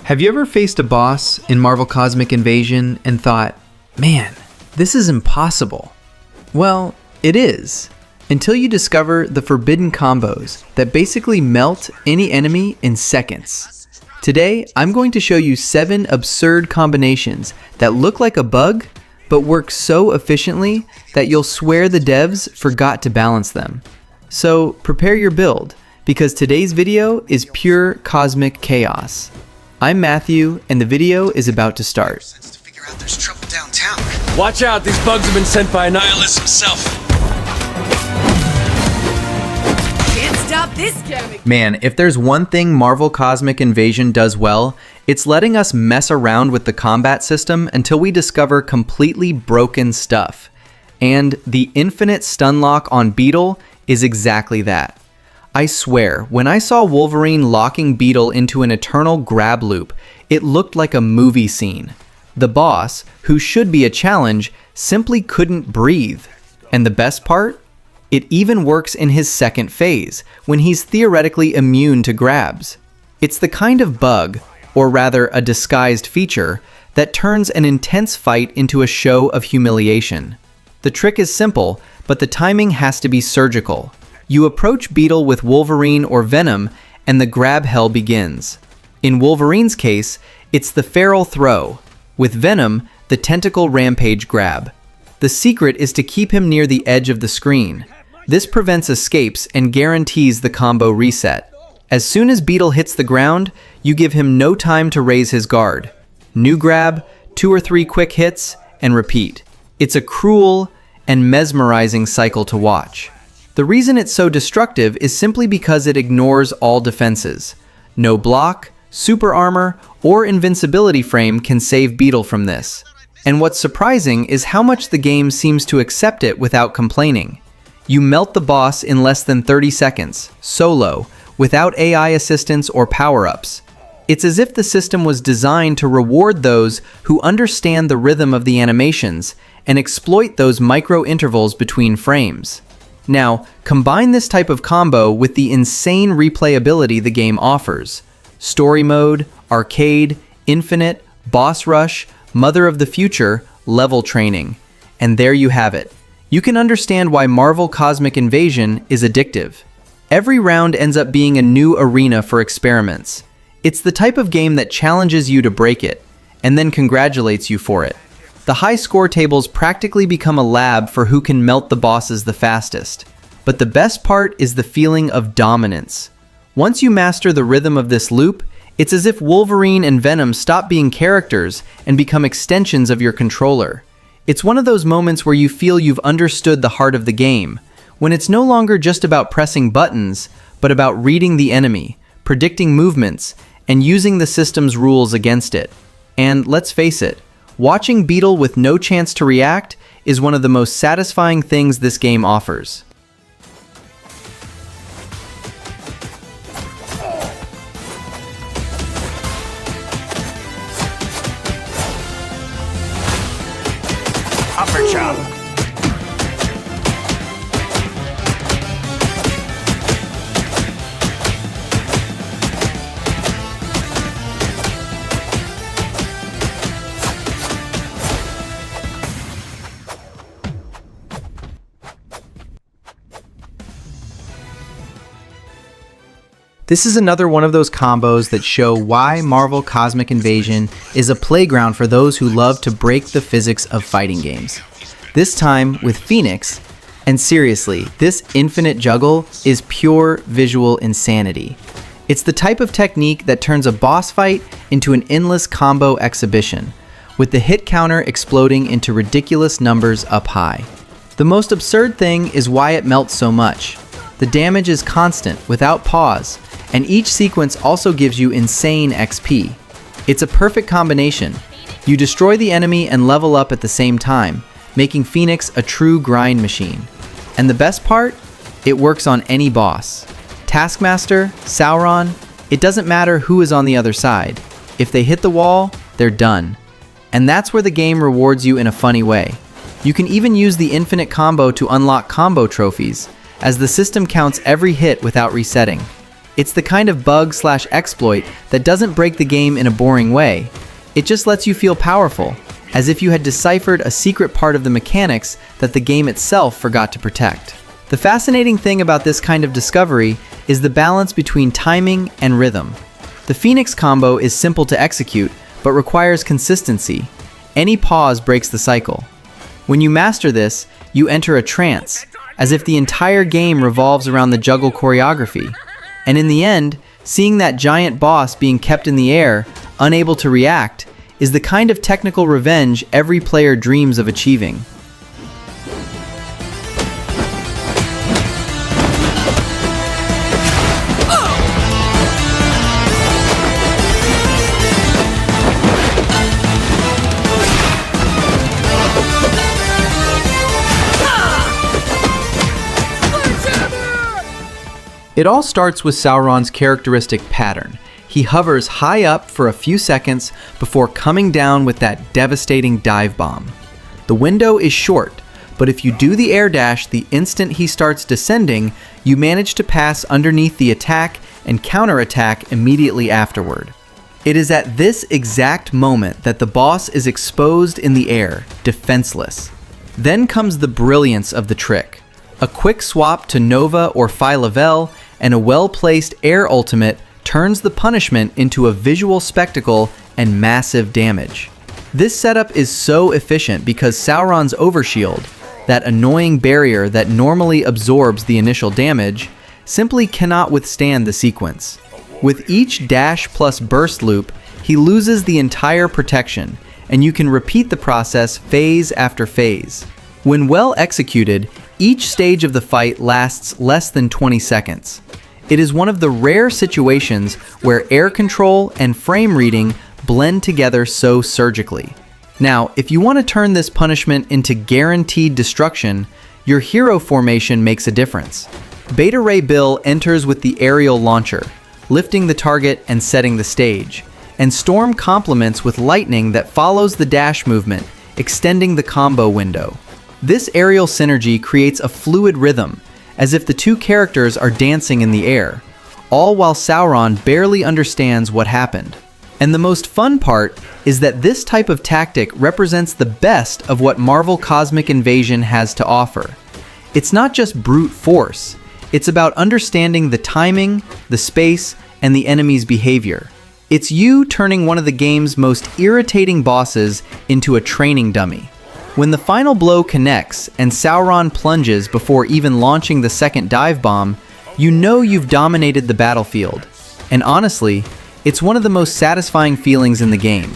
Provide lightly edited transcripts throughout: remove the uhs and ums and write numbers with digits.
Have you ever faced a boss in Marvel Cosmic Invasion and thought, man, this is impossible? Well, it is, until you discover the forbidden combos that basically melt any enemy in seconds. Today, I'm going to show you 7 absurd combinations that look like a bug, but work so efficiently that you'll swear the devs forgot to balance them. So prepare your build, because today's video is pure cosmic chaos. I'm Matthew, and the video is about to start. To figure out there's trouble downtown. Watch out, these bugs have been sent by Annihilus himself. Can't stop this gimmick. Man, if there's one thing Marvel Cosmic Invasion does well, it's letting us mess around with the combat system until we discover completely broken stuff. And the infinite Stunlock on Beetle is exactly that. I swear, when I saw Wolverine locking Beetle into an eternal grab loop, it looked like a movie scene. The boss, who should be a challenge, simply couldn't breathe. And the best part? It even works in his second phase, when he's theoretically immune to grabs. It's the kind of bug, or rather a disguised feature, that turns an intense fight into a show of humiliation. The trick is simple, but the timing has to be surgical. You approach Beetle with Wolverine or Venom, and the grab hell begins. In Wolverine's case, it's the feral throw. With Venom, the tentacle rampage grab. The secret is to keep him near the edge of the screen. This prevents escapes and guarantees the combo reset. As soon as Beetle hits the ground, you give him no time to raise his guard. New grab, 2 or 3 quick hits, and repeat. It's a cruel and mesmerizing cycle to watch. The reason it's so destructive is simply because it ignores all defenses. No block, super armor, or invincibility frame can save Beetle from this. And what's surprising is how much the game seems to accept it without complaining. You melt the boss in less than 30 seconds, solo, without AI assistance or power-ups. It's as if the system was designed to reward those who understand the rhythm of the animations and exploit those micro-intervals between frames. Now, combine this type of combo with the insane replayability the game offers. Story mode, arcade, infinite, boss rush, mother of the future, level training. And there you have it. You can understand why Marvel Cosmic Invasion is addictive. Every round ends up being a new arena for experiments. It's the type of game that challenges you to break it, and then congratulates you for it. The high score tables practically become a lab for who can melt the bosses the fastest. But the best part is the feeling of dominance. Once you master the rhythm of this loop, it's as if Wolverine and Venom stop being characters and become extensions of your controller. It's one of those moments where you feel you've understood the heart of the game, when it's no longer just about pressing buttons, but about reading the enemy, predicting movements, and using the system's rules against it. And let's face it, watching Beetle with no chance to react is one of the most satisfying things this game offers. Upper chop. This is another one of those combos that show why Marvel Cosmic Invasion is a playground for those who love to break the physics of fighting games. This time with Phoenix, and seriously, this infinite juggle is pure visual insanity. It's the type of technique that turns a boss fight into an endless combo exhibition, with the hit counter exploding into ridiculous numbers up high. The most absurd thing is why it melts so much. The damage is constant, without pause, and each sequence also gives you insane XP. It's a perfect combination. You destroy the enemy and level up at the same time, making Phoenix a true grind machine. And the best part? It works on any boss. Taskmaster, Sauron, it doesn't matter who is on the other side. If they hit the wall, they're done. And that's where the game rewards you in a funny way. You can even use the infinite combo to unlock combo trophies, as the system counts every hit without resetting. It's the kind of bug/exploit that doesn't break the game in a boring way. It just lets you feel powerful, as if you had deciphered a secret part of the mechanics that the game itself forgot to protect. The fascinating thing about this kind of discovery is the balance between timing and rhythm. The Phoenix combo is simple to execute, but requires consistency. Any pause breaks the cycle. When you master this, you enter a trance, as if the entire game revolves around the juggle choreography. And in the end, seeing that giant boss being kept in the air, unable to react, is the kind of technical revenge every player dreams of achieving. It all starts with Sauron's characteristic pattern. He hovers high up for a few seconds before coming down with that devastating dive bomb. The window is short, but if you do the air dash the instant he starts descending, you manage to pass underneath the attack and counterattack immediately afterward. It is at this exact moment that the boss is exposed in the air, defenseless. Then comes the brilliance of the trick. A quick swap to Nova or Phyla-Vell and a well-placed air ultimate turns the punishment into a visual spectacle and massive damage. This setup is so efficient because Sauron's Overshield, that annoying barrier that normally absorbs the initial damage, simply cannot withstand the sequence. With each dash plus burst loop, he loses the entire protection, and you can repeat the process phase after phase. When well executed, each stage of the fight lasts less than 20 seconds. It is one of the rare situations where air control and frame reading blend together so surgically. Now, if you want to turn this punishment into guaranteed destruction, your hero formation makes a difference. Beta Ray Bill enters with the aerial launcher, lifting the target and setting the stage, and Storm complements with lightning that follows the dash movement, extending the combo window. This aerial synergy creates a fluid rhythm, as if the two characters are dancing in the air, all while Sauron barely understands what happened. And the most fun part is that this type of tactic represents the best of what Marvel Cosmic Invasion has to offer. It's not just brute force, it's about understanding the timing, the space, and the enemy's behavior. It's you turning one of the game's most irritating bosses into a training dummy. When the final blow connects and Sauron plunges before even launching the second dive bomb, you know you've dominated the battlefield. And honestly, it's one of the most satisfying feelings in the game.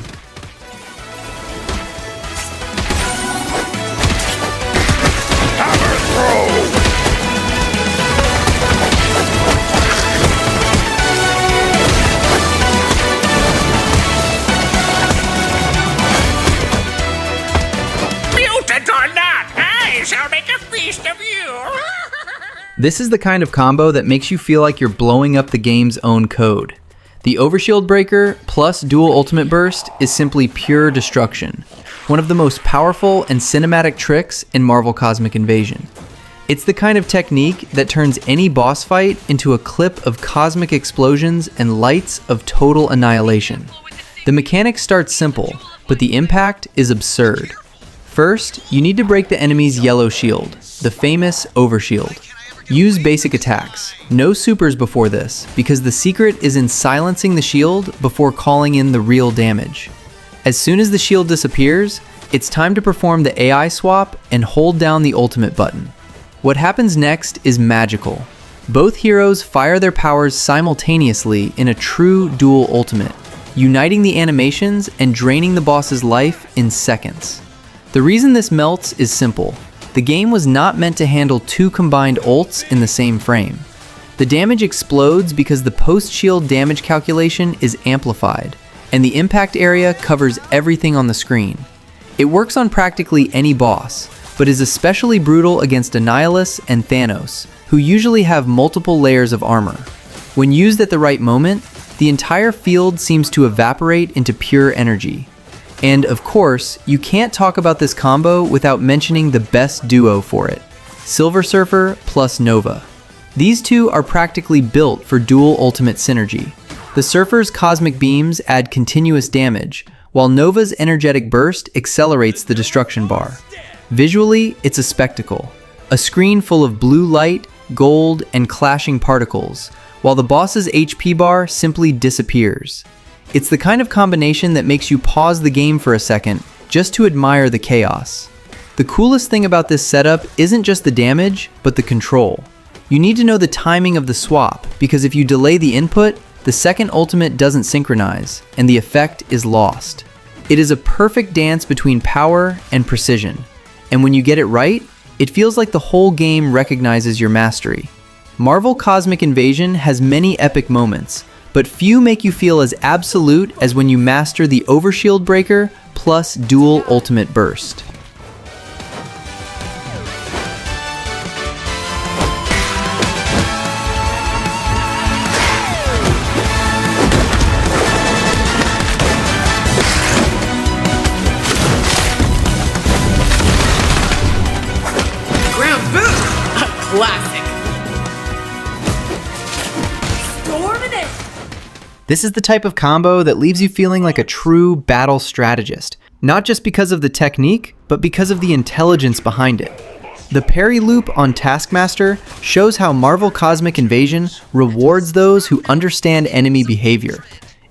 This is the kind of combo that makes you feel like you're blowing up the game's own code. The Overshield Breaker plus Dual Ultimate Burst is simply pure destruction, one of the most powerful and cinematic tricks in Marvel Cosmic Invasion. It's the kind of technique that turns any boss fight into a clip of cosmic explosions and lights of total annihilation. The mechanics start simple, but the impact is absurd. First, you need to break the enemy's yellow shield, the famous Overshield. Use basic attacks, no supers before this, because the secret is in silencing the shield before calling in the real damage. As soon as the shield disappears, it's time to perform the AI swap and hold down the ultimate button. What happens next is magical. Both heroes fire their powers simultaneously in a true dual ultimate, uniting the animations and draining the boss's life in seconds. The reason this melts is simple. The game was not meant to handle two combined ults in the same frame. The damage explodes because the post-shield damage calculation is amplified, and the impact area covers everything on the screen. It works on practically any boss, but is especially brutal against Annihilus and Thanos, who usually have multiple layers of armor. When used at the right moment, the entire field seems to evaporate into pure energy. And of course, you can't talk about this combo without mentioning the best duo for it, Silver Surfer plus Nova. These two are practically built for dual ultimate synergy. The Surfer's cosmic beams add continuous damage, while Nova's energetic burst accelerates the destruction bar. Visually, it's a spectacle. A screen full of blue light, gold, and clashing particles, while the boss's HP bar simply disappears. It's the kind of combination that makes you pause the game for a second just to admire the chaos. The coolest thing about this setup isn't just the damage, but the control. You need to know the timing of the swap, because if you delay the input, the second ultimate doesn't synchronize, and the effect is lost. It is a perfect dance between power and precision, and when you get it right, it feels like the whole game recognizes your mastery. Marvel Cosmic Invasion has many epic moments, but few make you feel as absolute as when you master the Overshield breaker plus dual ultimate burst. Classic. Storming it. This is the type of combo that leaves you feeling like a true battle strategist, not just because of the technique, but because of the intelligence behind it. The Parry loop on Taskmaster shows how Marvel Cosmic Invasion rewards those who understand enemy behavior.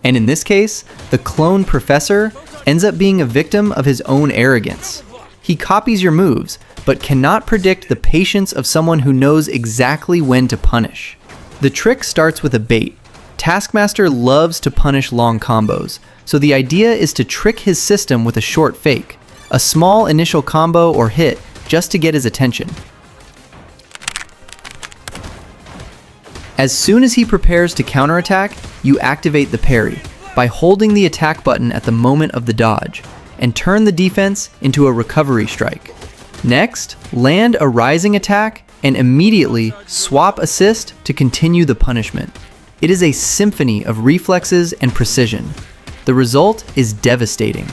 And in this case, the clone professor ends up being a victim of his own arrogance. He copies your moves, but cannot predict the patience of someone who knows exactly when to punish. The trick starts with a bait. Taskmaster loves to punish long combos, so the idea is to trick his system with a short fake, a small initial combo or hit just to get his attention. As soon as he prepares to counterattack, you activate the parry by holding the attack button at the moment of the dodge, and turn the defense into a recovery strike. Next, land a rising attack and immediately swap assist to continue the punishment. It is a symphony of reflexes and precision. The result is devastating.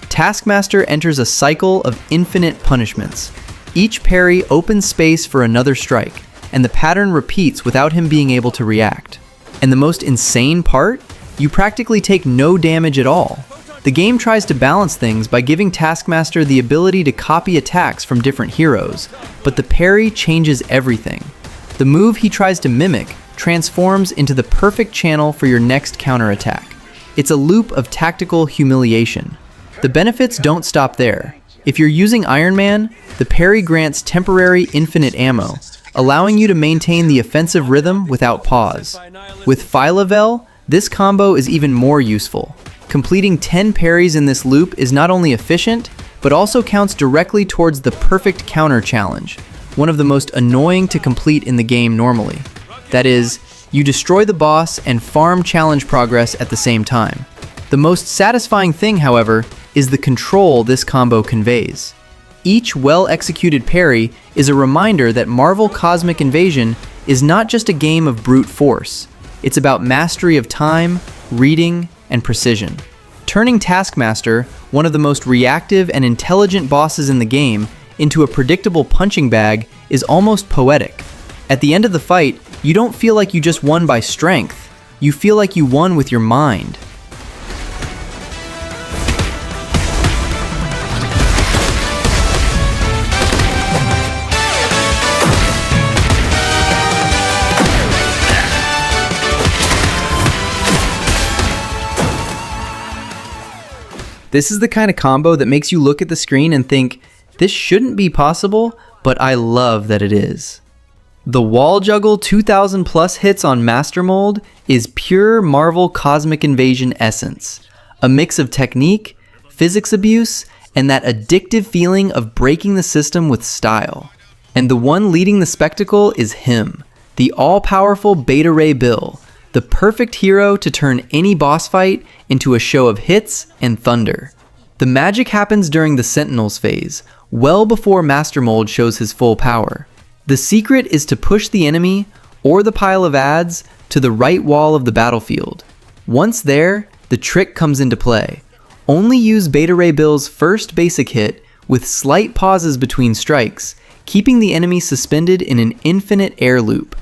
Taskmaster enters a cycle of infinite punishments. Each parry opens space for another strike, and the pattern repeats without him being able to react. And the most insane part? You practically take no damage at all. The game tries to balance things by giving Taskmaster the ability to copy attacks from different heroes, but the parry changes everything. The move he tries to mimic transforms into the perfect channel for your next counterattack. It's a loop of tactical humiliation. The benefits don't stop there. If you're using Iron Man, the parry grants temporary infinite ammo, allowing you to maintain the offensive rhythm without pause. With Phyla-Vell, this combo is even more useful. Completing 10 parries in this loop is not only efficient, but also counts directly towards the perfect counter challenge, one of the most annoying to complete in the game normally. That is, you destroy the boss and farm challenge progress at the same time. The most satisfying thing, however, is the control this combo conveys. Each well-executed parry is a reminder that Marvel Cosmic Invasion is not just a game of brute force. It's about mastery of time, reading, and precision. Turning Taskmaster, one of the most reactive and intelligent bosses in the game, into a predictable punching bag is almost poetic. At the end of the fight, you don't feel like you just won by strength. You feel like you won with your mind. This is the kind of combo that makes you look at the screen and think, this shouldn't be possible, but I love that it is. The wall juggle 2000 plus hits on Master Mold is pure Marvel Cosmic Invasion essence. A mix of technique, physics abuse, and that addictive feeling of breaking the system with style. And the one leading the spectacle is him, the all-powerful Beta Ray Bill, the perfect hero to turn any boss fight into a show of hits and thunder. The magic happens during the Sentinels phase, well before Master Mold shows his full power. The secret is to push the enemy, or the pile of ads, to the right wall of the battlefield. Once there, the trick comes into play. Only use Beta Ray Bill's first basic hit with slight pauses between strikes, keeping the enemy suspended in an infinite air loop.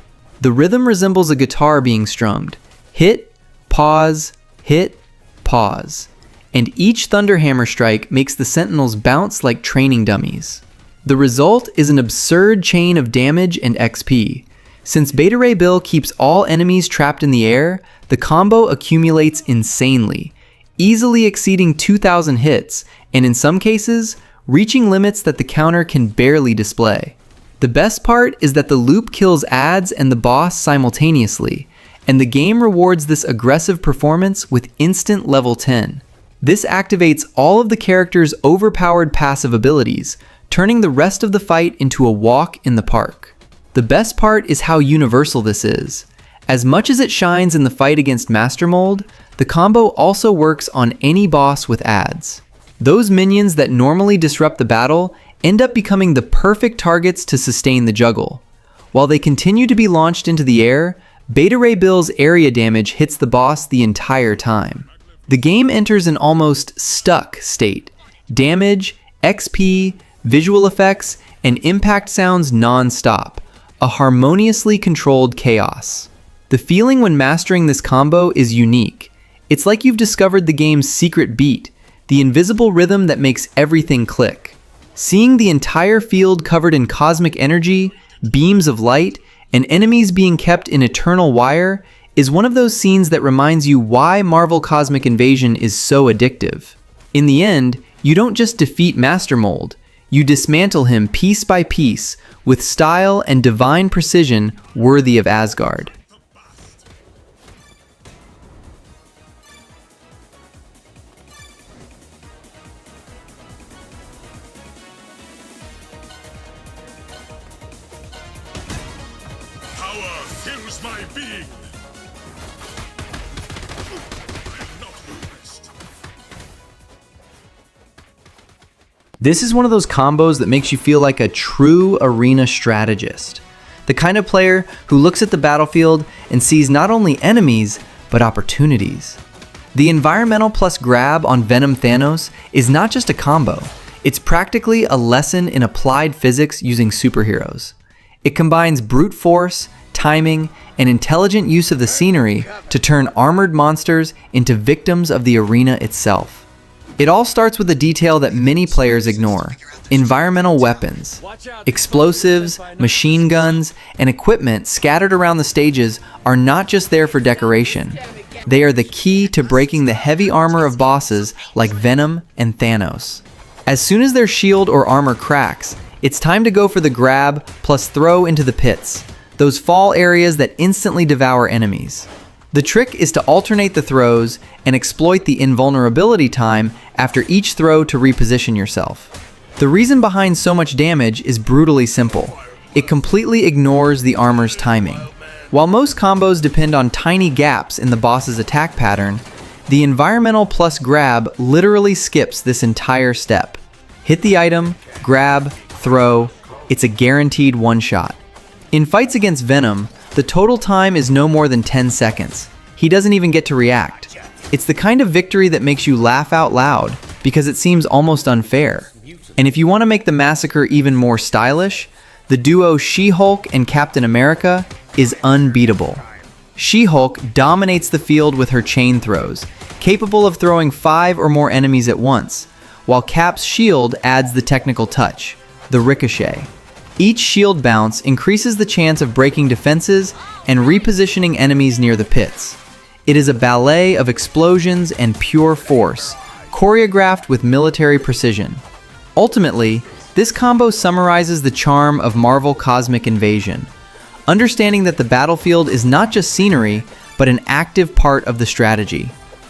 The rhythm resembles a guitar being strummed. Hit, pause, and each Thunderhammer strike makes the Sentinels bounce like training dummies. The result is an absurd chain of damage and XP. Since Beta Ray Bill keeps all enemies trapped in the air, the combo accumulates insanely, easily exceeding 2,000 hits, and in some cases, reaching limits that the counter can barely display. The best part is that the loop kills adds and the boss simultaneously, and the game rewards this aggressive performance with instant level 10. This activates all of the character's overpowered passive abilities, turning the rest of the fight into a walk in the park. The best part is how universal this is. As much as it shines in the fight against Master Mold, the combo also works on any boss with adds. Those minions that normally disrupt the battle end up becoming the perfect targets to sustain the juggle. While they continue to be launched into the air, Beta Ray Bill's area damage hits the boss the entire time. The game enters an almost stuck state. Damage, XP, visual effects, and impact sounds non-stop. A harmoniously controlled chaos. The feeling when mastering this combo is unique. It's like you've discovered the game's secret beat, the invisible rhythm that makes everything click. Seeing the entire field covered in cosmic energy, beams of light, and enemies being kept in eternal wire is one of those scenes that reminds you why Marvel Cosmic Invasion is so addictive. In the end, you don't just defeat Master Mold, you dismantle him piece by piece with style and divine precision worthy of Asgard. Power fills my being. This is one of those combos that makes you feel like a true arena strategist. The kind of player who looks at the battlefield and sees not only enemies, but opportunities. The environmental plus grab on Venom Thanos is not just a combo, it's practically a lesson in applied physics using superheroes. It combines brute force, timing, and intelligent use of the scenery to turn armored monsters into victims of the arena itself. It all starts with a detail that many players ignore: environmental weapons. Explosives, machine guns, and equipment scattered around the stages are not just there for decoration. They are the key to breaking the heavy armor of bosses like Venom and Thanos. As soon as their shield or armor cracks, it's time to go for the grab plus throw into the pits, those fall areas that instantly devour enemies. The trick is to alternate the throws and exploit the invulnerability time after each throw to reposition yourself. The reason behind so much damage is brutally simple. It completely ignores the armor's timing. While most combos depend on tiny gaps in the boss's attack pattern, the environmental plus grab literally skips this entire step. Hit the item, grab, throw, it's a guaranteed one-shot. In fights against Venom, the total time is no more than 10 seconds. He doesn't even get to react. It's the kind of victory that makes you laugh out loud because it seems almost unfair. And if you want to make the massacre even more stylish, the duo She-Hulk and Captain America is unbeatable. She-Hulk dominates the field with her chain throws, capable of throwing 5 or more enemies at once, while Cap's shield adds the technical touch, the ricochet. Each shield bounce increases the chance of breaking defenses and repositioning enemies near the pits. It is a ballet of explosions and pure force, choreographed with military precision. Ultimately, this combo summarizes the charm of Marvel Cosmic Invasion, understanding that the battlefield is not just scenery, but an active part of the strategy.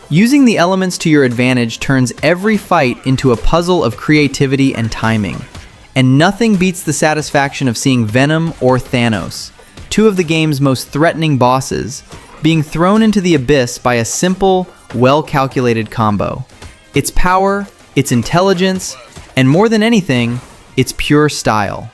Using the elements to your advantage turns every fight into a puzzle of creativity and timing. And nothing beats the satisfaction of seeing Venom or Thanos, two of the game's most threatening bosses, being thrown into the abyss by a simple, well-calculated combo. Its power, its intelligence, and more than anything, its pure style.